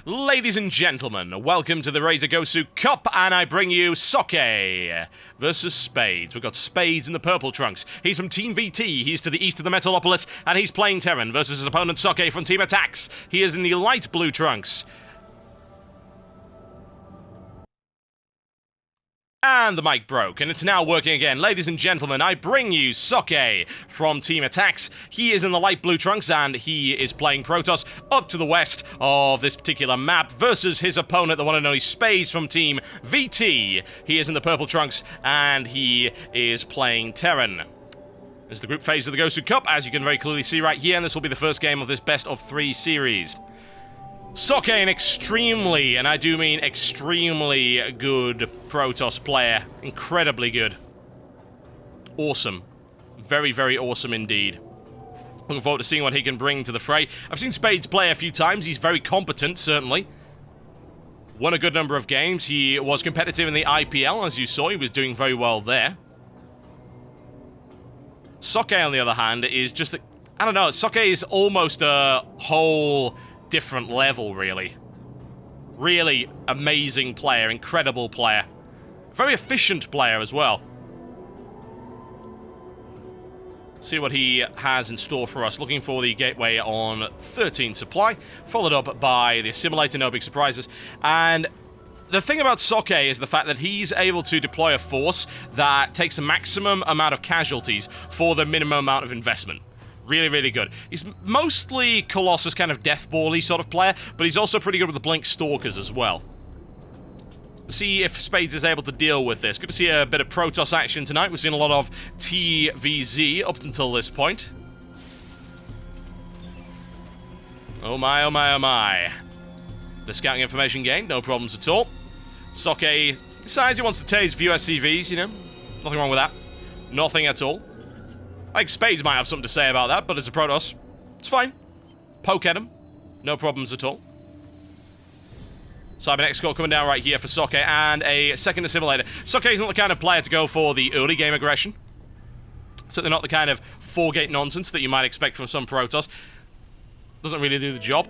Ladies and gentlemen, welcome to the Razor Gosu Cup, and I bring you Socke versus Spades. We've got Spades in the purple trunks. He's from Team VT, he's to the east of the Metalopolis, and he's playing Terran versus his opponent Socke from Team Attacks. He is in the light blue trunks. And the mic broke, and it's now working again. Ladies and gentlemen, I bring you Socke from Team Attacks. He is in the light blue trunks, and he is playing Protoss up to the west of this particular map versus his opponent, the one and only Spades from Team VT. He is in the purple trunks, and he is playing Terran. This is the group phase of the Gosu Cup, as you can very clearly see right here, and this will be the first game of this best-of-3 series. Socke, an extremely, and I do mean extremely good Protoss player. Incredibly good. Awesome. Very, very awesome indeed. Looking forward to seeing what he can bring to the fray. I've seen Spades play a few times. He's very competent, certainly. Won a good number of games. He was competitive in the IPL, as you saw. He was doing very well there. Socke, on the other hand, is just I don't know. Socke is almost a whole different level, really. Really amazing player, incredible player. Very efficient player as well. See what he has in store for us. Looking for the gateway on 13 supply, followed up by the assimilator, no big surprises. And the thing about Socke is the fact that he's able to deploy a force that takes a maximum amount of casualties for the minimum amount of investment. Really, really good. He's mostly Colossus kind of deathball-y sort of player, but he's also pretty good with the Blink Stalkers as well. See if Spades is able to deal with this. Good to see a bit of Protoss action tonight. We've seen a lot of TVZ up until this point. Oh my, oh my, oh my. The scouting information gained, no problems at all. Socke decides he wants to tase a few SCVs, you know. Nothing wrong with that. Nothing at all. I think Spades might have something to say about that, but as a Protoss, it's fine. Poke at him. No problems at all. Cybernetic score coming down right here for Socke, and a second assimilator. Socke is not the kind of player to go for the early game aggression. Certainly not the kind of 4-gate nonsense that you might expect from some Protoss. Doesn't really do the job.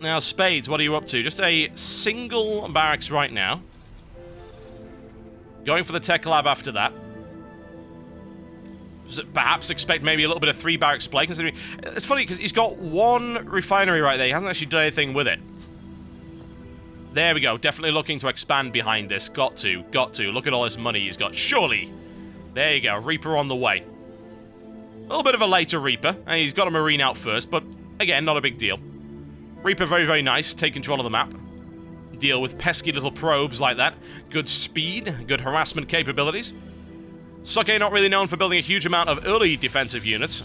Now, Spades, what are you up to? Just a single barracks right now. Going for the tech lab after that. Perhaps expect maybe a little bit of 3 barracks play, considering it's funny because he's got 1 refinery right there. He hasn't actually done anything with it. There we go. Definitely looking to expand behind this. Got to. Look at all this money he's got. Surely. There you go. Reaper on the way. A little bit of a later Reaper. And he's got a Marine out first, but again, not a big deal. Reaper very, very nice. Take control of the map. Deal with pesky little probes like that. Good speed. Good harassment capabilities. Socke not really known for building a huge amount of early defensive units.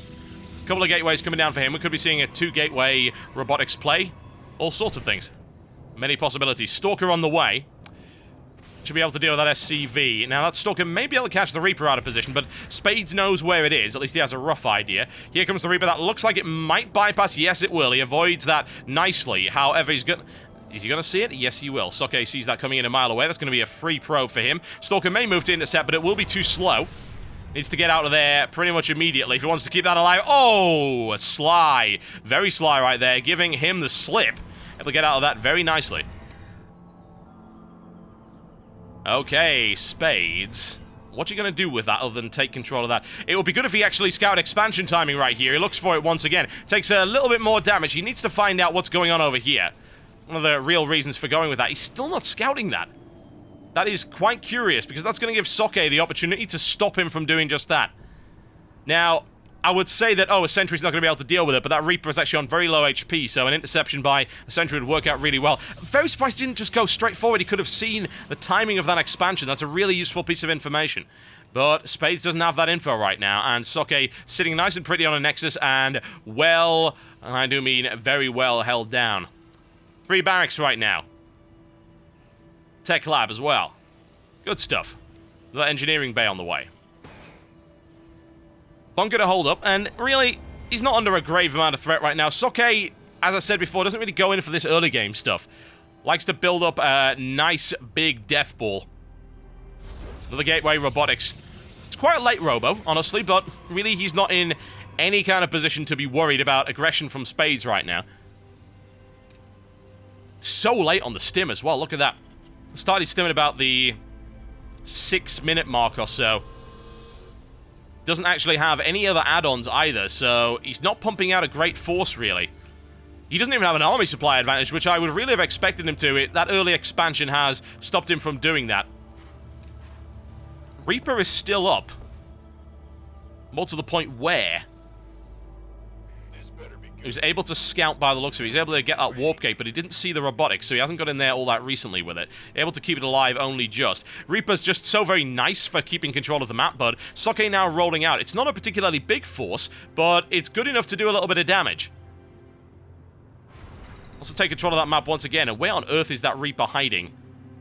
A couple of gateways coming down for him. We could be seeing a 2-gateway robotics play. All sorts of things. Many possibilities. Stalker on the way. Should be able to deal with that SCV. Now, that Stalker may be able to catch the Reaper out of position, but Spades knows where it is. At least he has a rough idea. Here comes the Reaper. That looks like it might bypass. Yes, it will. He avoids that nicely. However, he's going... Is he going to see it? Yes, he will. Socke sees that coming in a mile away. That's going to be a free probe for him. Stalker may move to intercept, but it will be too slow. Needs to get out of there pretty much immediately if he wants to keep that alive. Oh, sly. Very sly right there, giving him the slip. Able to get out of that very nicely. Okay, Spades. What you going to do with that other than take control of that? It would be good if he actually scouted expansion timing right here. He looks for it once again. Takes a little bit more damage. He needs to find out what's going on over here. One of the real reasons for going with that. He's still not scouting that. That is quite curious, because that's going to give Socke the opportunity to stop him from doing just that. Now, I would say that, oh, a sentry's not going to be able to deal with it, but that Reaper is actually on very low HP, so an interception by a sentry would work out really well. Very surprised he didn't just go straight forward. He could have seen the timing of that expansion. That's a really useful piece of information. But Spades doesn't have that info right now, and Socke sitting nice and pretty on a Nexus, and well, and I do mean very well held down. 3 barracks right now. Tech lab as well. Good stuff. The engineering bay on the way. Bunker to hold up, and really, he's not under a grave amount of threat right now. Socke, as I said before, doesn't really go in for this early game stuff. Likes to build up a nice big death ball. Another gateway robotics. It's quite a late robo, honestly, but really he's not in any kind of position to be worried about aggression from Spades right now. so late on the stim as well. Look at that. Started stimming about the 6-minute mark or so. Doesn't actually have any other add-ons either, so he's not pumping out a great force, really. He doesn't even have an army supply advantage, which I would really have expected him to. That early expansion has stopped him from doing that. Reaper is still up. More to the point where he was able to scout by the looks of it. He's able to get that warp gate, but he didn't see the robotics, so he hasn't got in there all that recently with it. Able to keep it alive only just. Reaper's just so very nice for keeping control of the map, but Socke now rolling out. It's not a particularly big force, but it's good enough to do a little bit of damage. Also take control of that map once again, and where on earth is that Reaper hiding?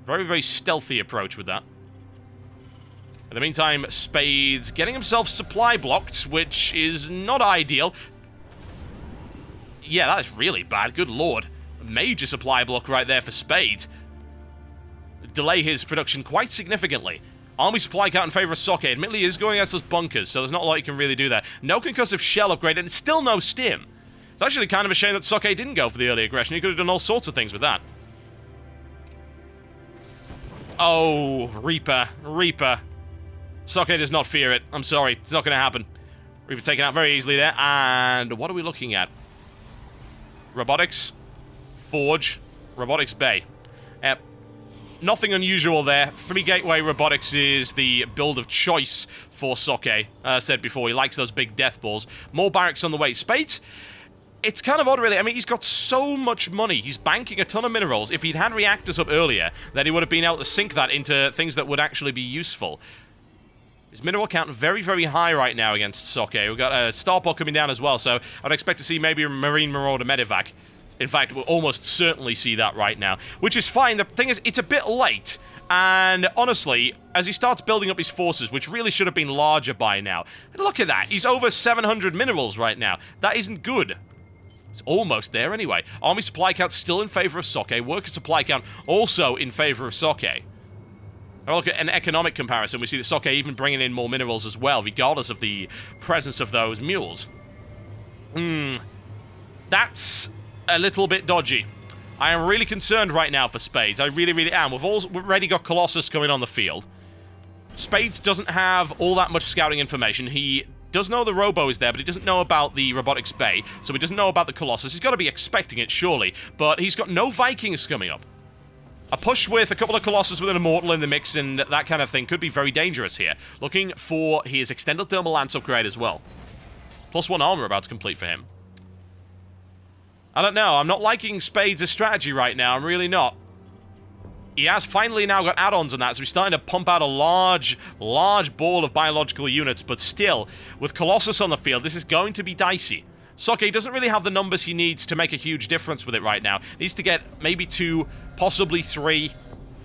Very, very stealthy approach with that. In the meantime, Spades getting himself supply blocked, which is not ideal. Yeah, that is really bad. Good lord. A major supply block right there for Spades. Delay his production quite significantly. Army supply count in favor of Socke. Admittedly, he is going against those bunkers, so there's not a lot you can really do there. No concussive shell upgrade, and still no stim. It's actually kind of a shame that Socke didn't go for the early aggression. He could have done all sorts of things with that. Oh, Reaper. Reaper. Socke does not fear it. I'm sorry. It's not going to happen. Reaper taken out very easily there. And what are we looking at? Robotics, Forge, Robotics Bay. Nothing unusual there. Free Gateway Robotics is the build of choice for Socke. As I said before, he likes those big death balls. More barracks on the way. Spades, it's kind of odd, really. I mean, he's got so much money. He's banking a ton of minerals. If he'd had reactors up earlier, then he would have been able to sink that into things that would actually be useful. His mineral count very, very high right now against Socke. We've got a Starport coming down as well, so I'd expect to see maybe a Marine Marauder Medevac. In fact, we'll almost certainly see that right now, which is fine. The thing is, it's a bit late, and honestly, as he starts building up his forces, which really should have been larger by now, look at that. He's over 700 minerals right now. That isn't good. It's almost there anyway. Army supply count still in favor of Socke. Worker supply count also in favor of Socke. If I look at an economic comparison, we see that Socke even bringing in more minerals as well, regardless of the presence of those mules. That's a little bit dodgy. I am really concerned right now for Spades. I really, really am. We've already got Colossus coming on the field. Spades doesn't have all that much scouting information. He does know the Robo is there, but he doesn't know about the Robotics Bay, so he doesn't know about the Colossus. He's got to be expecting it, surely, but he's got no Vikings coming up. A push with a couple of Colossus with an Immortal in the mix and that kind of thing could be very dangerous here. Looking for his Extended Thermal Lance upgrade as well. +1 armor about to complete for him. I don't know. I'm not liking Spades' strategy right now. I'm really not. He has finally now got add-ons on that, so he's starting to pump out a large ball of biological units, but still, with Colossus on the field, this is going to be dicey. Socke doesn't really have the numbers he needs to make a huge difference with it right now. Needs to get maybe 2, possibly 3.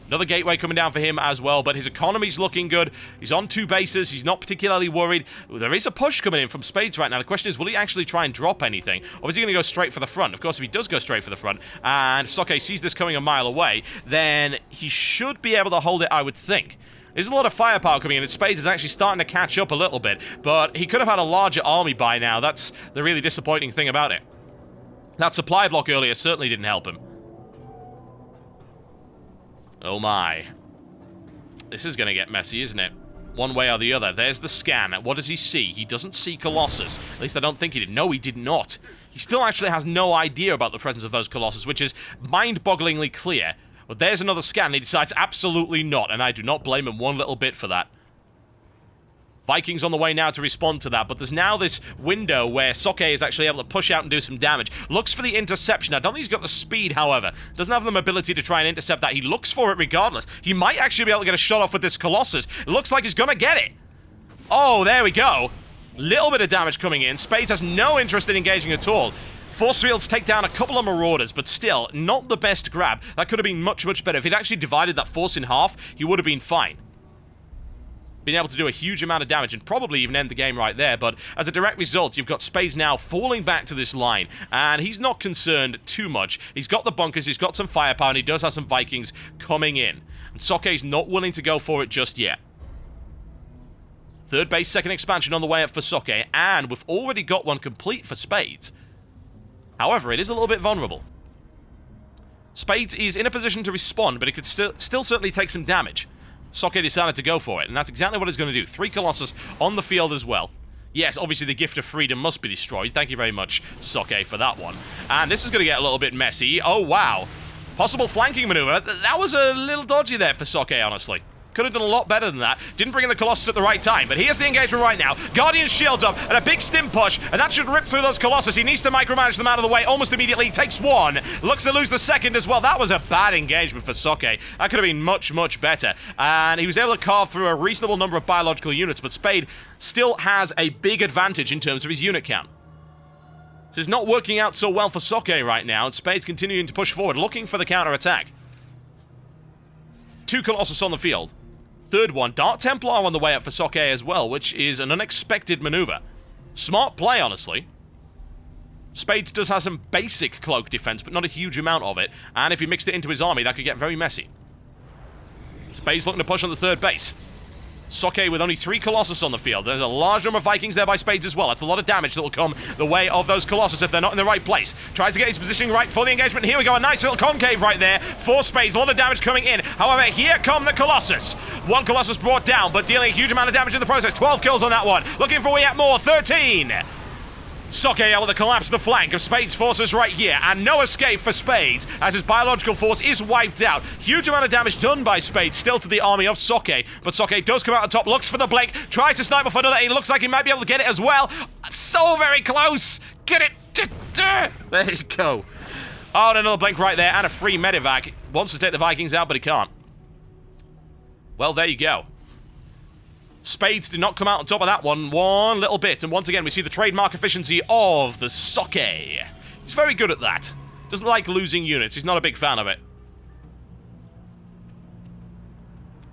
Another gateway coming down for him as well, but his economy's looking good. He's on 2 bases. He's not particularly worried. There is a push coming in from Spades right now. The question is, will he actually try and drop anything? Or is he going to go straight for the front? Of course, if he does go straight for the front, and Socke sees this coming a mile away, then he should be able to hold it, I would think. There's a lot of firepower coming in, and Spades is actually starting to catch up a little bit, but he could have had a larger army by now. That's the really disappointing thing about it. That supply block earlier certainly didn't help him. Oh my. This is going to get messy, isn't it? One way or the other. There's the scan. What does he see? He doesn't see Colossus. At least I don't think he did. No, he did not. He still actually has no idea about the presence of those Colossus, which is mind-bogglingly clear. But there's another scan, and he decides absolutely not, and I do not blame him one little bit for that. Vikings on the way now to respond to that, but there's now this window where Socke is actually able to push out and do some damage. Looks for the interception. I don't think he's got the speed, however. Doesn't have the mobility to try and intercept that. He looks for it regardless. He might actually be able to get a shot off with this Colossus. It looks like he's gonna get it. Oh, there we go. Little bit of damage coming in. Spades has no interest in engaging at all. Force fields take down a couple of Marauders, but still, not the best grab. That could have been much, much better. If he'd actually divided that force in half, he would have been fine. Been able to do a huge amount of damage and probably even end the game right there, but as a direct result, you've got Spades now falling back to this line, and he's not concerned too much. He's got the bunkers, he's got some firepower, and he does have some Vikings coming in. And Socke's not willing to go for it just yet. Third base, second expansion on the way up for Socke, and we've already got one complete for Spades. However, it is a little bit vulnerable. Spades is in a position to respond, but it could still certainly take some damage. Socke decided to go for it, and that's exactly what he's going to do. 3 Colossus on the field as well. Yes, obviously the Gift of Freedom must be destroyed. Thank you very much, Socke, for that one. And this is going to get a little bit messy. Oh, wow. Possible flanking maneuver. That was a little dodgy there for Socke, honestly. Could have done a lot better than that. Didn't bring in the Colossus at the right time, but here's the engagement right now. Guardian shields up, and a big stim push, and that should rip through those Colossus. He needs to micromanage them out of the way almost immediately. Takes one. Looks to lose the second as well. That was a bad engagement for Socke. That could have been much, much better. And he was able to carve through a reasonable number of biological units, but Spade still has a big advantage in terms of his unit count. This is not working out so well for Socke right now, and Spade's continuing to push forward, looking for the counter-attack. 2 Colossus on the field. Third one, Dark Templar on the way up for Socke as well, which is an unexpected maneuver. Smart play, honestly. Spades does have some basic cloak defense, but not a huge amount of it, and if he mixed it into his army, that could get very messy. Spades looking to push on the third base. Socke with only 3 Colossus on the field. There's a large number of Vikings there by Spades as well. That's a lot of damage that will come the way of those Colossus if they're not in the right place. Tries to get his positioning right for the engagement. Here we go, a nice little concave right there for Spades. A lot of damage coming in. However, here come the Colossus. 1 Colossus brought down, but dealing a huge amount of damage in the process. 12 kills on that one. Looking for yet more. 13. Socke able to collapse the flank of Spades' forces right here, and no escape for Spades as his biological force is wiped out. Huge amount of damage done by Spades still to the army of Socke, but Socke does come out on top, looks for the blink, tries to snipe for another. He looks like he might be able to get it as well. So very close. Get it. There you go. Oh, and another blink right there, and a free medevac. Wants to take the Vikings out, but he can't. Well, there you go. Spades did not come out on top of that one little bit, and once again we see the trademark efficiency of the Socke. He's very good at that. Doesn't like losing units. He's not a big fan of it.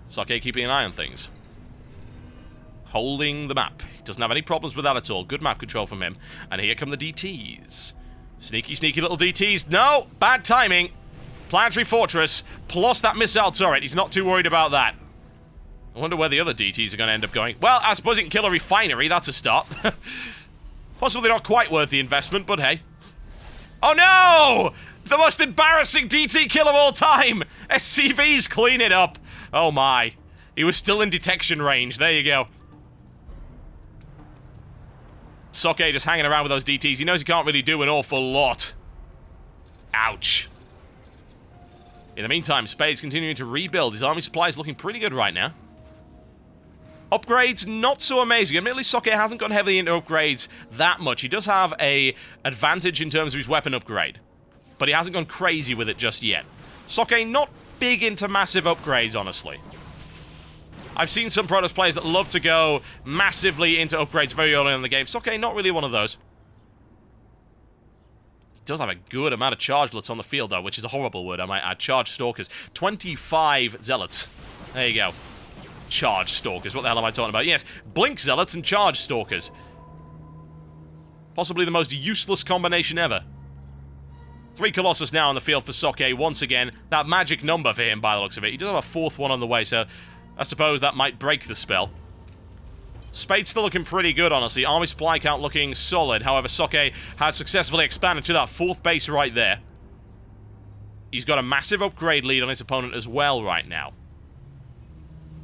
Socke keeping an eye on things. Holding the map. He doesn't have any problems with that at all. Good map control from him. And here come the DTs. Sneaky, sneaky little DTs. No! Bad timing. Planetary Fortress plus that missile turret. He's not too worried about that. I wonder where the other DTs are going to end up going. Well, I suppose it can kill a refinery. That's a start. Possibly not quite worth the investment, but hey. Oh no! The most embarrassing DT kill of all time! SCVs clean it up. Oh my. He was still in detection range. There you go. Socke just hanging around with those DTs. He knows he can't really do an awful lot. Ouch. In the meantime, Spades continuing to rebuild. His army supply is looking pretty good right now. Upgrades, not so amazing. Admittedly, Socke hasn't gone heavily into upgrades that much. He does have an advantage in terms of his weapon upgrade, but he hasn't gone crazy with it just yet. Socke not big into massive upgrades, honestly. I've seen some Protoss players that love to go massively into upgrades very early in the game. Socke, not really one of those. He does have a good amount of chargelets on the field, though, which is a horrible word, I might add. Charge Stalkers. 25 Zealots. There you go. Charge Stalkers. What the hell am I talking about? Yes, Blink Zealots and Charge Stalkers. Possibly the most useless combination ever. 3 Colossus now on the field for Socke once again. That magic number for him by the looks of it. He does have a 4th one on the way, so I suppose that might break the spell. Spade's still looking pretty good, honestly. Army supply count looking solid. However, Socke has successfully expanded to that 4th base right there. He's got a massive upgrade lead on his opponent as well right now.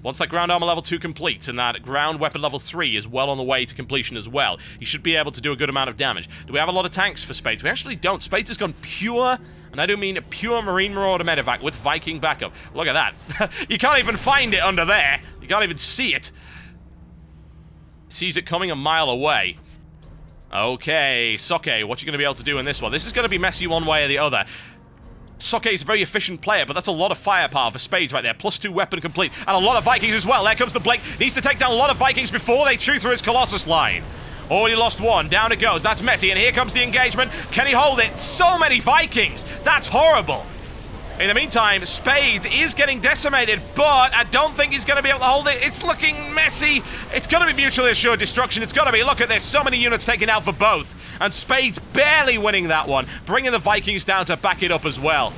Once that ground armor level 2 completes and that ground weapon level 3 is well on the way to completion as well, he should be able to do a good amount of damage. Do we have a lot of tanks for Spades? We actually don't. Spades has gone pure, and I do mean a pure Marine Marauder medevac with Viking backup. Look at that. You can't even find it under there. You can't even see it. Sees it coming a mile away. Okay, Socke, what you going to be able to do in this one? This is going to be messy one way or the other. Socke is a very efficient player, but that's a lot of firepower for Spades right there. +2 weapon complete. And a lot of Vikings as well. There comes the blink. Needs to take down a lot of Vikings before they chew through his Colossus line. Already lost one. Down it goes. That's messy. And here comes the engagement. Can he hold it? So many Vikings. That's horrible. In the meantime, Spades is getting decimated, but I don't think he's going to be able to hold it. It's looking messy. It's going to be mutually assured destruction. It's got to be. Look at this. So many units taken out for both. And Spades barely winning that one, bringing the Vikings down to back it up as well.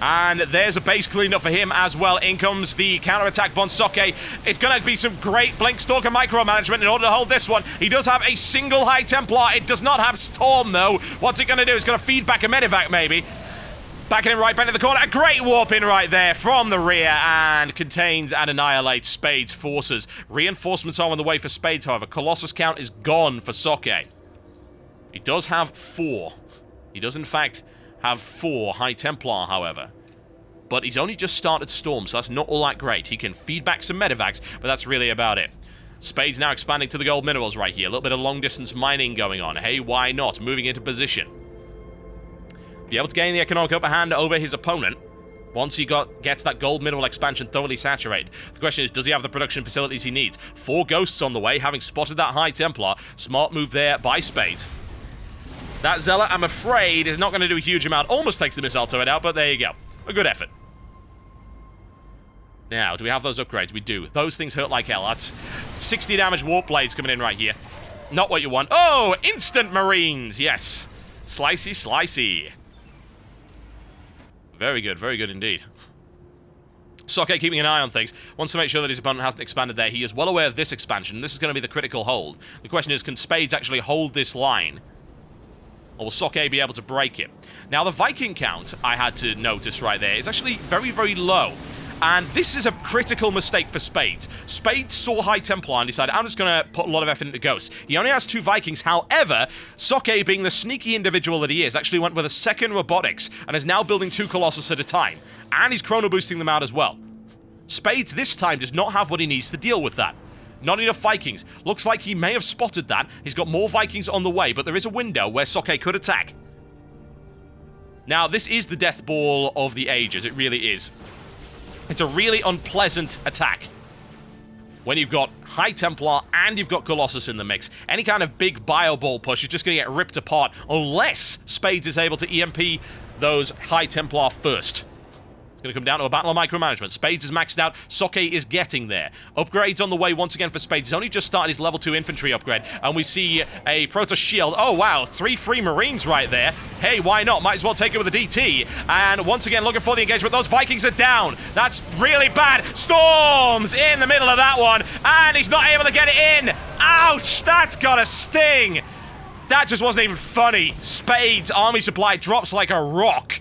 And there's a base cleaned up for him as well. In comes the counterattack on Socke. It's going to be some great Blink Stalker micromanagement in order to hold this one. He does have a single High Templar. It does not have Storm, though. What's it going to do? It's going to feed back a medevac, maybe. Backing him right back to the corner. A great warp in right there from the rear and contains and annihilates Spades' forces. Reinforcements are on the way for Spades, however. Colossus count is gone for Socke. He does have 4. He does, in fact, have 4 High Templar, however. But he's only just started Storm, so that's not all that great. He can feed back some medevacs, but that's really about it. Spades now expanding to the gold minerals right here. A little bit of long-distance mining going on. Hey, why not? Moving into position. Be able to gain the economic upper hand over his opponent once he gets that gold mineral expansion thoroughly saturated. The question is, does he have the production facilities he needs? 4 ghosts on the way, having spotted that High Templar. Smart move there by Spades. That Zealot, I'm afraid, is not going to do a huge amount. Almost takes the missile turret out, but there you go. A good effort. Now, do we have those upgrades? We do. Those things hurt like hell. That's 60 damage warp blades coming in right here. Not what you want. Oh, instant marines. Yes. Slicey, slicey. Very good indeed. Socke keeping an eye on things. Wants to make sure that his opponent hasn't expanded there. He is well aware of this expansion. This is going to be the critical hold. The question is, can Spades actually hold this line? Or will Socke be able to break it? Now, the Viking count, I had to notice right there, is actually very, very low. And this is a critical mistake for Spades. Spades saw High Templar and decided, I'm just going to put a lot of effort into Ghosts. He only has 2 Vikings. However, Socke, being the sneaky individual that he is, actually went with a second Robotics and is now building 2 Colossus at a time. And he's chrono boosting them out as well. Spades this time does not have what he needs to deal with that. Not enough Vikings. Looks like he may have spotted that. He's got more Vikings on the way, but there is a window where Socke could attack. Now, this is the death ball of the ages. It really is. It's a really unpleasant attack. When you've got High Templar and you've got Colossus in the mix, any kind of big bio ball push is just going to get ripped apart unless Spades is able to EMP those High Templar first. It's going to come down to a battle of micromanagement. Spades is maxed out. Socke is getting there. Upgrades on the way once again for Spades. He's only just started his level 2 infantry upgrade, and we see a Protoss shield. Oh, wow. 3 free Marines right there. Hey, why not? Might as well take it with a DT. And once again, looking for the engagement. Those Vikings are down. That's really bad. Storms in the middle of that one, and he's not able to get it in. Ouch! That's gotta sting. That just wasn't even funny. Spades army supply drops like a rock.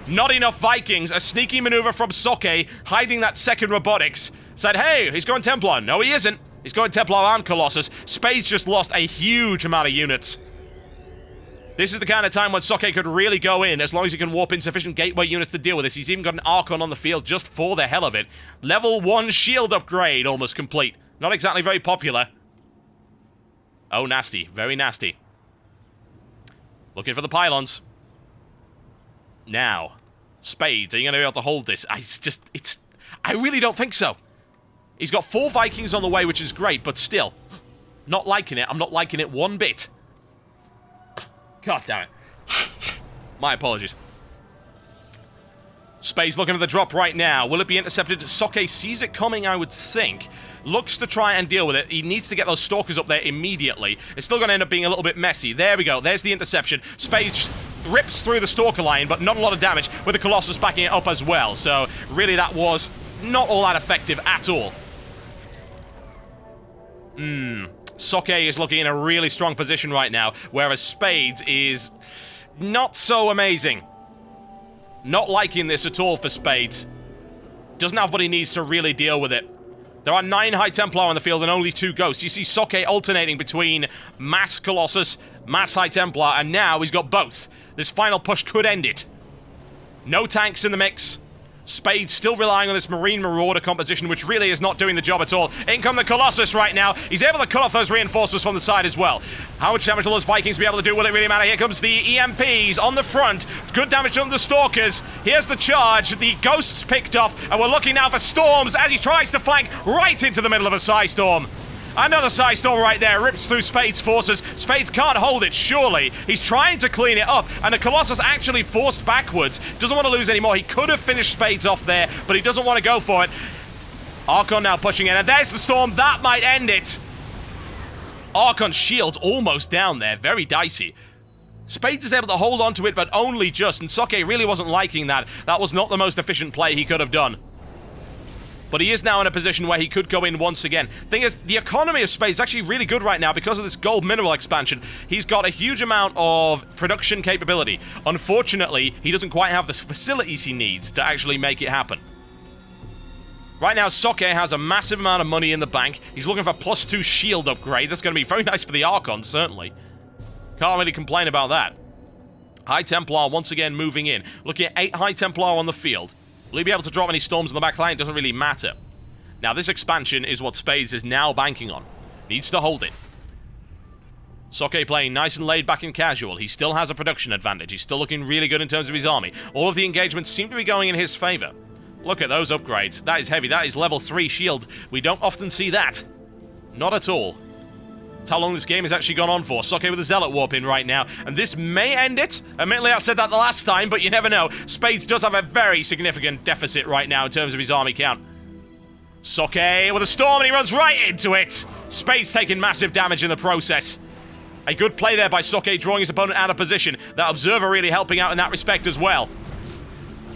Not enough Vikings. A sneaky maneuver from Socke, hiding that second Robotics. Said, hey, he's going Templar. No, he isn't. He's going Templar and Colossus. Spades just lost a huge amount of units. This is the kind of time when Socke could really go in, as long as he can warp in sufficient gateway units to deal with this. He's even got an Archon on the field just for the hell of it. Level 1 shield upgrade almost complete. Not exactly very popular. Oh, nasty. Very nasty. Looking for the pylons. Now, Spades, are you going to be able to hold this? I really don't think so. He's got 4 Vikings on the way, which is great, but still, not liking it. I'm not liking it one bit. God damn it. My apologies. Spades looking at the drop right now. Will it be intercepted? Socke sees it coming, I would think. Looks to try and deal with it. He needs to get those Stalkers up there immediately. It's still going to end up being a little bit messy. There we go. There's the interception. Spades rips through the Stalker line, but not a lot of damage, with the Colossus backing it up as well. So, really, that was not all that effective at all. Socke is looking in a really strong position right now, whereas Spades is not so amazing. Not liking this at all for Spades. Doesn't have what he needs to really deal with it. There are 9 High Templar on the field and only 2 Ghosts. You see Socke alternating between mass Colossus, mass High Templar, and now he's got both. This final push could end it. No tanks in the mix. Spades still relying on this Marine Marauder composition, which really is not doing the job at all. In come the Colossus right now. He's able to cut off those reinforcements from the side as well. How much damage will those Vikings be able to do? Will it really matter? Here comes the EMPs on the front. Good damage from the Stalkers. Here's the charge. The Ghosts picked off, and we're looking now for Storms as he tries to flank right into the middle of a Psystorm. Another Psystorm right there rips through Spades' forces. Spades can't hold it, surely. He's trying to clean it up, and the Colossus actually forced backwards. Doesn't want to lose anymore. He could have finished Spades off there, but he doesn't want to go for it. Archon now pushing in, and there's the Storm. That might end it. Archon's shield's almost down there. Very dicey. Spades is able to hold on to it, but only just, and Socke really wasn't liking that. That was not the most efficient play he could have done. but he is now in a position where he could go in once again. Thing is, the economy of Spades is actually really good right now because of this gold mineral expansion. He's got a huge amount of production capability. Unfortunately, he doesn't quite have the facilities he needs to actually make it happen. Right now, Socke has a massive amount of money in the bank. He's looking for a +2 shield upgrade. That's going to be very nice for the Archon, certainly. Can't really complain about that. High Templar once again moving in. Looking at 8 High Templar on the field. Will he be able to drop any storms in the back line? It doesn't really matter. Now, this expansion is what Spades is now banking on. Needs to hold it. Socke playing nice and laid back and casual. He still has a production advantage. He's still looking really good in terms of his army. All of the engagements seem to be going in his favor. Look at those upgrades. That is heavy. That is level 3 shield. We don't often see that. Not at all. That's how long this game has actually gone on for. Socke with a Zealot Warp in right now. And this may end it. Admittedly, I said that the last time, but you never know. Spades does have a very significant deficit right now in terms of his army count. Socke with a storm, and he runs right into it. Spades taking massive damage in the process. A good play there by Socke, drawing his opponent out of position. That Observer really helping out in that respect as well.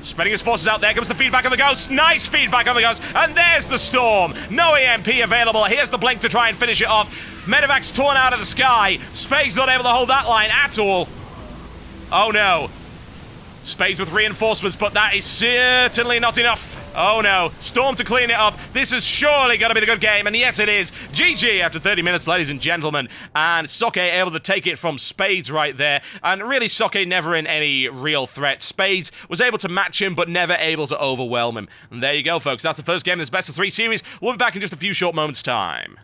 Spreading his forces out, there comes the feedback on the Ghost. Nice feedback on the Ghost. And there's the Storm. No EMP available. Here's the Blink to try and finish it off. Medevac's torn out of the sky. Spades not able to hold that line at all. Oh no. Spades with reinforcements, but that is certainly not enough. Oh no. Storm to clean it up. This is surely going to be the good game, and yes it is. GG after 30 minutes, ladies and gentlemen. And Socke able to take it from Spades right there. And really, Socke never in any real threat. Spades was able to match him, but never able to overwhelm him. And there you go, folks. That's the first game of this best of 3 series. We'll be back in just a few short moments' time.